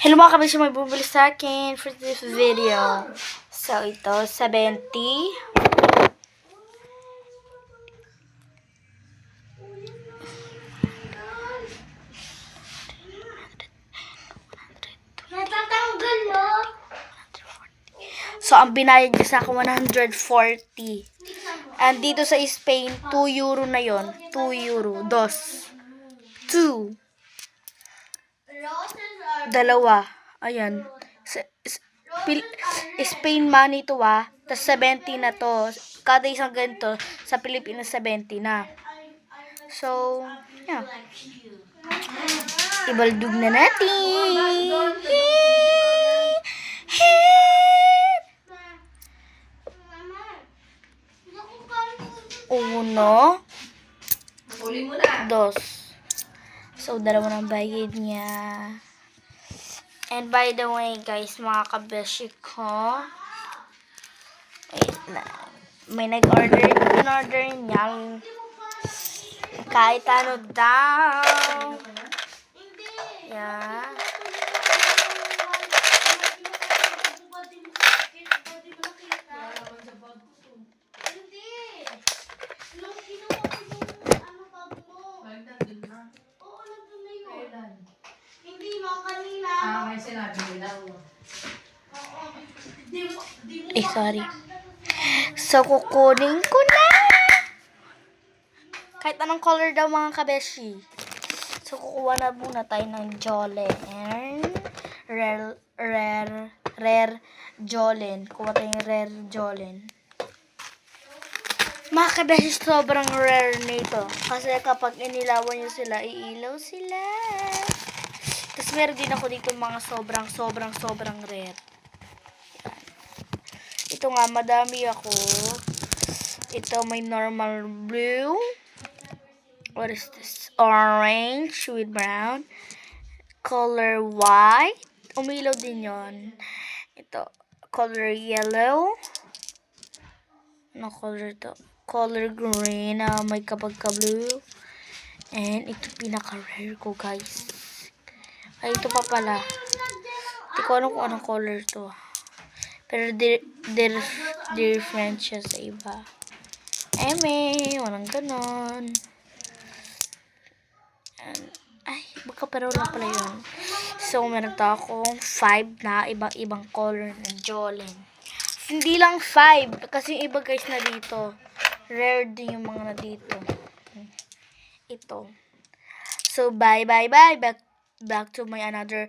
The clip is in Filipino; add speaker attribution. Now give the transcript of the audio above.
Speaker 1: Hello mga kabisyo, may bumili sa akin for this video. So, ito, 70. So, ang binayad niya sa akin, 140. And dito sa Spain, 2 euro na yon. 2 euro. 2. Dalawa. Ayan. Spain money to Tapos 70 na to. Kada isang ganito, sa Pilipinas 70 na. So, yeah. Ibaldug na natin. Uno. Dos. So, dalawa ng bayad niya. And by the way, guys, mga kabeshi ko, may nag-order, in-order niya kahit ano daw. Yeah.
Speaker 2: May sinabi nila.
Speaker 1: Sorry. So, kukunin ko na. Kahit anong color daw mga kabeshi. So, kukuha na muna tayo ng Jolene. Rare Jolene. Kuha tayo ng Rare Jolene. Mga kabeshi, sobrang rare nito. Kasi kapag inilawan nyo sila, iilaw sila. Tapos meron din ako dito mga sobrang rare. Ito nga, madami ako. Ito may normal blue. What is this? Orange with brown. Color white. Umilaw din yon. Ito, color yellow. Ano color to? Color green na may kapagka-blue. And ito pinaka-rare ko, guys. Ay, ito pa pala. Hindi ko alam kung anong color to. Pero different siya sa iba. Walang ganon. Ay, baka pero lang pala yun. So, meron to akong 5 na ibang color ng Jolene. Hindi lang 5. Kasi yung iba guys na dito. Rare din yung mga na dito. Ito. So, bye. Back to my another